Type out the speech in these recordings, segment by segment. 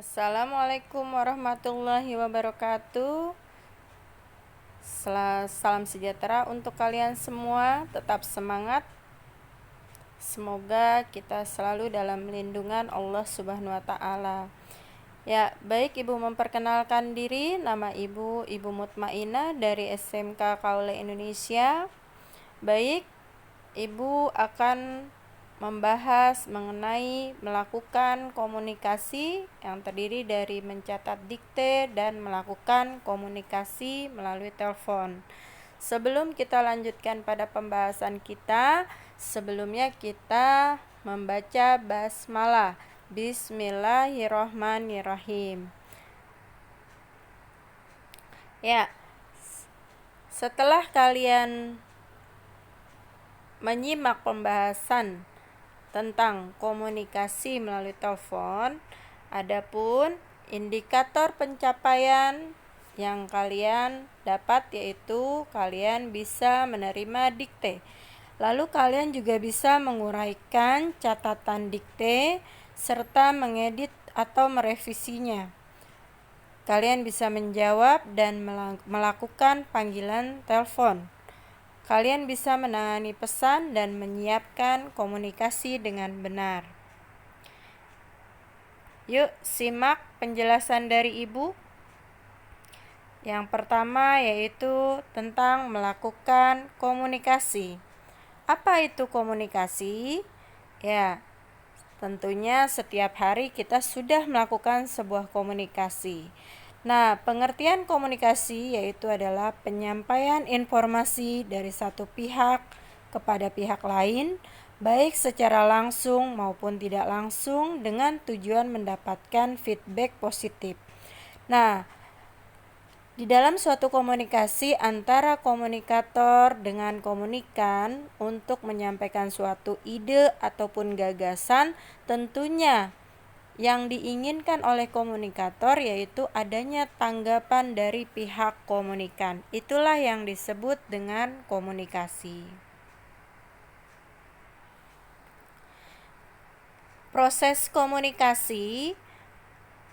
Assalamualaikum warahmatullahi wabarakatuh. Salam sejahtera untuk kalian semua. Tetap semangat. Semoga kita selalu dalam lindungan Allah Subhanahu wa taala. Ya, baik, Ibu memperkenalkan diri. Nama Ibu Mutmainah dari SMK Kaule Indonesia. Baik, Ibu akan membahas mengenai melakukan komunikasi yang terdiri dari mencatat dikte dan melakukan komunikasi melalui telepon. Sebelum kita lanjutkan pada pembahasan kita, sebelumnya kita membaca basmalah. Bismillahirrohmanirrohim. Ya, setelah kalian menyimak pembahasan tentang komunikasi melalui telepon, adapun indikator pencapaian yang kalian dapat yaitu kalian bisa menerima dikte. Lalu kalian juga bisa menguraikan catatan dikte serta mengedit atau merevisinya. Kalian bisa menjawab dan melakukan panggilan telepon. Kalian bisa menangani pesan dan menyiapkan komunikasi dengan benar. Yuk, simak penjelasan dari Ibu. Yang pertama yaitu tentang melakukan komunikasi. Apa itu komunikasi? Ya, tentunya setiap hari kita sudah melakukan sebuah komunikasi. Nah, pengertian komunikasi yaitu adalah penyampaian informasi dari satu pihak kepada pihak lain, baik secara langsung maupun tidak langsung dengan tujuan mendapatkan feedback positif. Nah, di dalam suatu komunikasi antara komunikator dengan komunikan untuk menyampaikan suatu ide ataupun gagasan, tentunya yang diinginkan oleh komunikator yaitu adanya tanggapan dari pihak komunikan. Itulah yang disebut dengan komunikasi. Proses komunikasi.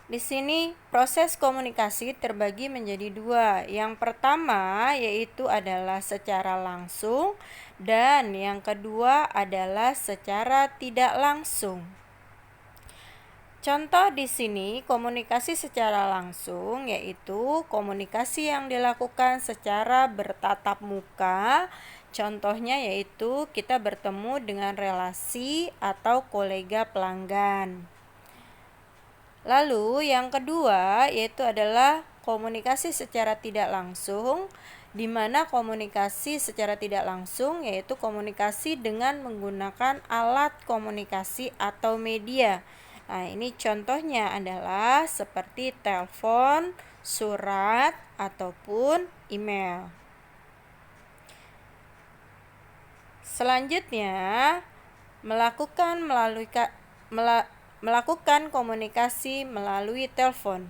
Di sini proses komunikasi terbagi menjadi dua. Yang pertama yaitu adalah secara langsung dan yang kedua adalah secara tidak langsung. Contoh di sini komunikasi secara langsung yaitu komunikasi yang dilakukan secara bertatap muka. Contohnya yaitu kita bertemu dengan relasi atau kolega pelanggan. Lalu yang kedua yaitu adalah komunikasi secara tidak langsung, di mana komunikasi secara tidak langsung yaitu komunikasi dengan menggunakan alat komunikasi atau media. Nah, ini contohnya adalah seperti telepon, surat, ataupun email. Selanjutnya, melakukan komunikasi melalui telepon.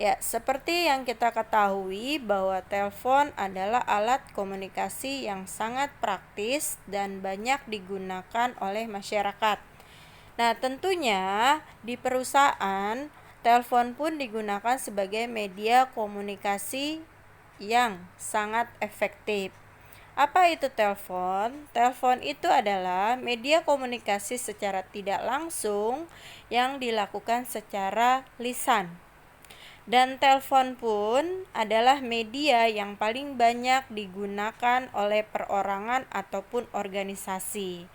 Ya, seperti yang kita ketahui bahwa telepon adalah alat komunikasi yang sangat praktis dan banyak digunakan oleh masyarakat. Nah, tentunya di perusahaan, telepon pun digunakan sebagai media komunikasi yang sangat efektif. Apa itu telepon? Telepon itu adalah media komunikasi secara tidak langsung yang dilakukan secara lisan. Dan telepon pun adalah media yang paling banyak digunakan oleh perorangan ataupun organisasi.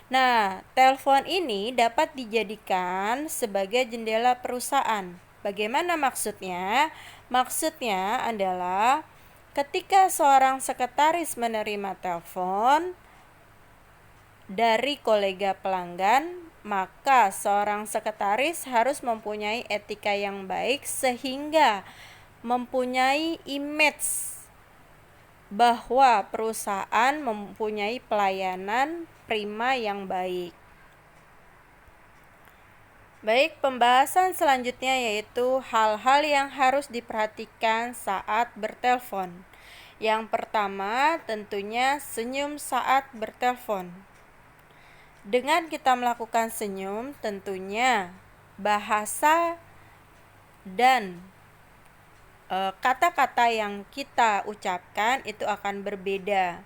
Nah, telepon ini dapat dijadikan sebagai jendela perusahaan. Bagaimana maksudnya? Maksudnya adalah ketika seorang sekretaris menerima telepon dari kolega pelanggan, maka seorang sekretaris harus mempunyai etika yang baik sehingga mempunyai image bahwa perusahaan mempunyai pelayanan prima yang baik. Baik, pembahasan selanjutnya yaitu hal-hal yang harus diperhatikan saat bertelepon. Yang pertama tentunya senyum saat bertelepon. Dengan kita melakukan senyum, tentunya bahasa dan kata-kata yang kita ucapkan itu akan berbeda,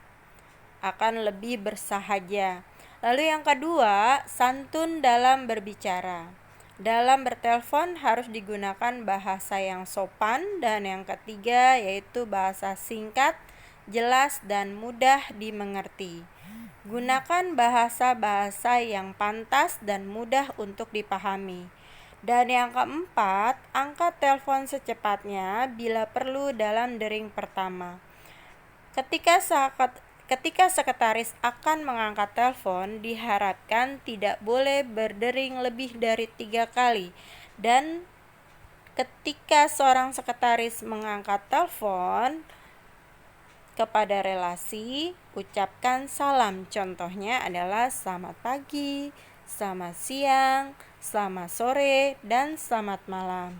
akan lebih bersahaja. Lalu yang kedua, santun dalam berbicara. Dalam bertelepon harus digunakan bahasa yang sopan. Dan yang ketiga yaitu bahasa singkat, jelas, dan mudah dimengerti. Gunakan bahasa-bahasa yang pantas dan mudah untuk dipahami. Dan yang keempat, angkat telepon secepatnya bila perlu dalam dering pertama. Ketika sekretaris akan mengangkat telepon, diharapkan tidak boleh berdering lebih dari 3 kali. Dan ketika seorang sekretaris mengangkat telepon kepada relasi, ucapkan salam. Contohnya adalah selamat pagi, selamat siang, selamat sore, dan selamat malam.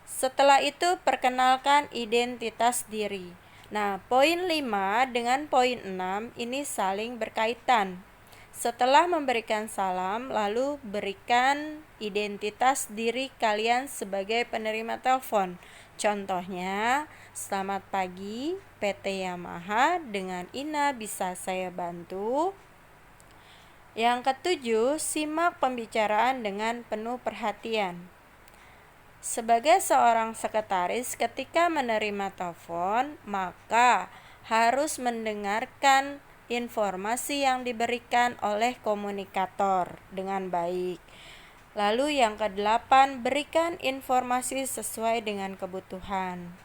Setelah itu, perkenalkan identitas diri. Nah, poin 5 dengan poin 6 ini saling berkaitan. Setelah memberikan salam, lalu berikan identitas diri kalian sebagai penerima telepon. Contohnya, selamat pagi, PT Yamaha, dengan Ina bisa saya bantu? Yang ketujuh, simak pembicaraan dengan penuh perhatian. Sebagai seorang sekretaris, ketika menerima telepon, maka harus mendengarkan informasi yang diberikan oleh komunikator dengan baik. Lalu yang kedelapan, berikan informasi sesuai dengan kebutuhan.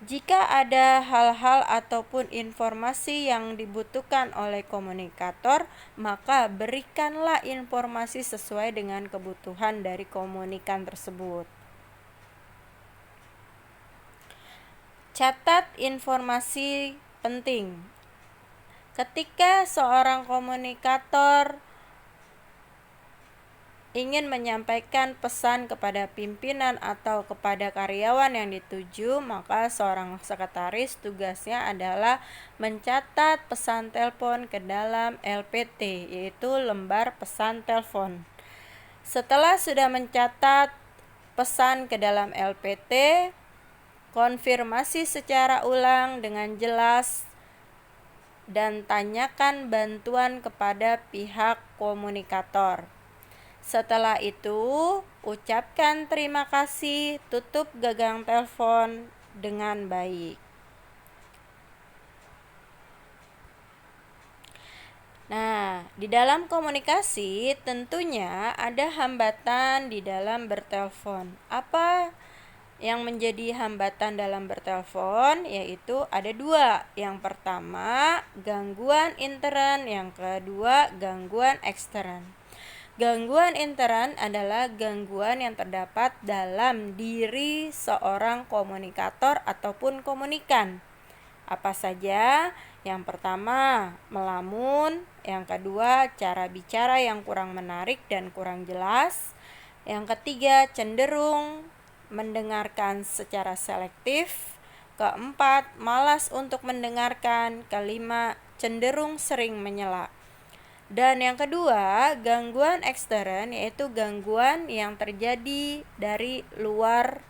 Jika ada hal-hal ataupun informasi yang dibutuhkan oleh komunikator, maka berikanlah informasi sesuai dengan kebutuhan dari komunikan tersebut. Catat informasi penting. Ketika seorang komunikator ingin menyampaikan pesan kepada pimpinan atau kepada karyawan yang dituju, maka seorang sekretaris tugasnya adalah mencatat pesan telepon ke dalam LPT, yaitu lembar pesan telepon. Setelah sudah mencatat pesan ke dalam LPT, konfirmasi secara ulang dengan jelas dan tanyakan bantuan kepada pihak komunikator. Setelah itu, ucapkan terima kasih, tutup gagang telepon dengan baik. Nah, di dalam komunikasi tentunya ada hambatan di dalam bertelepon. Apa yang menjadi hambatan dalam bertelepon? Yaitu ada 2. Yang pertama, gangguan intern, yang kedua, gangguan ekstern. Gangguan intern adalah gangguan yang terdapat dalam diri seorang komunikator ataupun komunikan. Apa saja? Yang pertama, melamun. Yang kedua, cara bicara yang kurang menarik dan kurang jelas. Yang ketiga, cenderung mendengarkan secara selektif. Keempat, malas untuk mendengarkan. Kelima, cenderung sering menyela. Dan yang kedua, gangguan ekstern, yaitu gangguan yang terjadi dari luar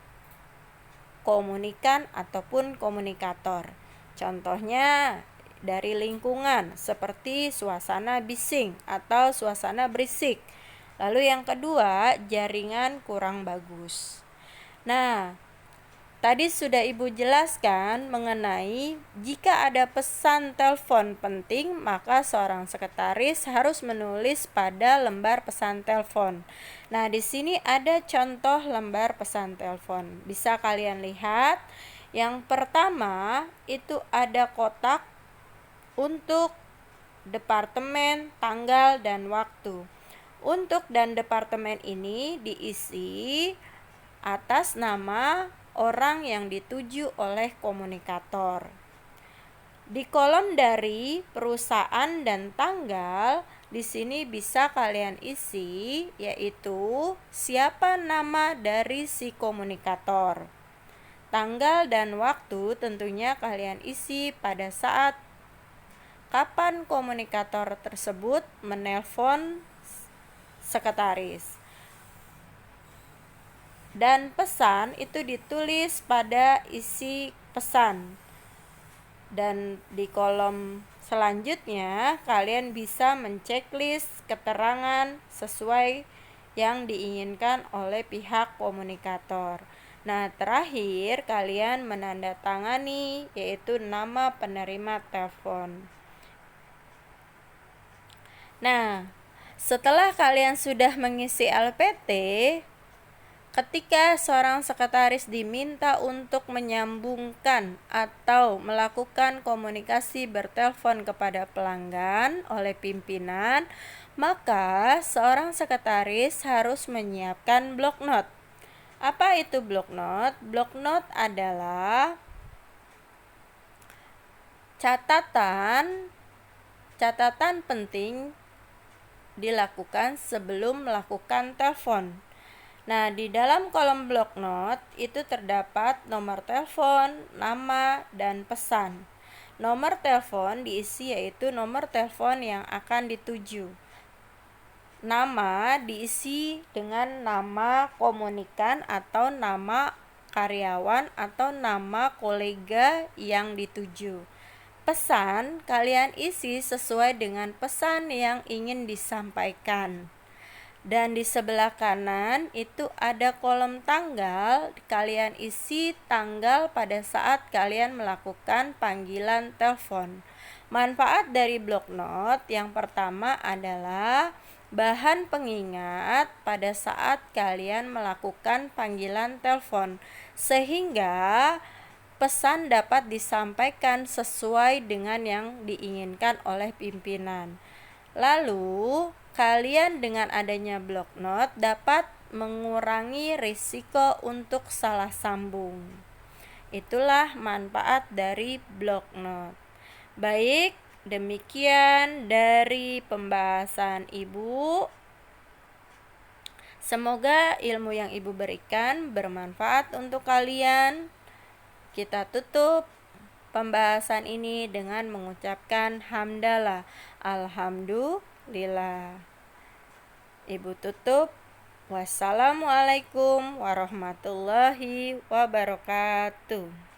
komunikan ataupun komunikator. Contohnya dari lingkungan, seperti suasana bising atau suasana berisik. Lalu yang kedua, jaringan kurang bagus. Nah, tadi sudah Ibu jelaskan mengenai jika ada pesan telepon penting, maka seorang sekretaris harus menulis pada lembar pesan telepon. Nah, di sini ada contoh lembar pesan telepon. Bisa kalian lihat. Yang pertama, itu ada kotak untuk departemen, tanggal, dan waktu. Untuk dan departemen ini diisi atas nama orang yang dituju oleh komunikator. Di kolom dari perusahaan dan tanggal, di sini bisa kalian isi, yaitu siapa nama dari si komunikator. Tanggal dan waktu tentunya kalian isi pada saat kapan komunikator tersebut menelpon sekretaris. Dan pesan itu ditulis pada isi pesan. Dan di kolom selanjutnya kalian bisa menceklis keterangan sesuai yang diinginkan oleh pihak komunikator. Nah, terakhir kalian menandatangani yaitu nama penerima telepon. Nah, setelah kalian sudah mengisi LPT, ketika seorang sekretaris diminta untuk menyambungkan atau melakukan komunikasi bertelepon kepada pelanggan oleh pimpinan, maka seorang sekretaris harus menyiapkan blok note. Apa itu blok note? Blok note adalah catatan penting dilakukan sebelum melakukan telepon. Nah, di dalam kolom blok note itu terdapat nomor telepon, nama, dan pesan. Nomor telepon diisi yaitu nomor telepon yang akan dituju. Nama diisi dengan nama komunikan atau nama karyawan atau nama kolega yang dituju. Pesan kalian isi sesuai dengan pesan yang ingin disampaikan. Dan di sebelah kanan itu ada kolom tanggal, kalian isi tanggal pada saat kalian melakukan panggilan telepon. Manfaat dari blok note yang pertama adalah bahan pengingat pada saat kalian melakukan panggilan telepon, sehingga pesan dapat disampaikan sesuai dengan yang diinginkan oleh pimpinan. Lalu, kalian dengan adanya blok note dapat mengurangi risiko untuk salah sambung. Itulah manfaat dari blok note. Baik, demikian dari pembahasan Ibu. Semoga ilmu yang Ibu berikan bermanfaat untuk kalian. Kita tutup pembahasan ini dengan mengucapkan hamdalah, alhamdulillah. Ibu tutup. Wassalamualaikum warahmatullahi wabarakatuh.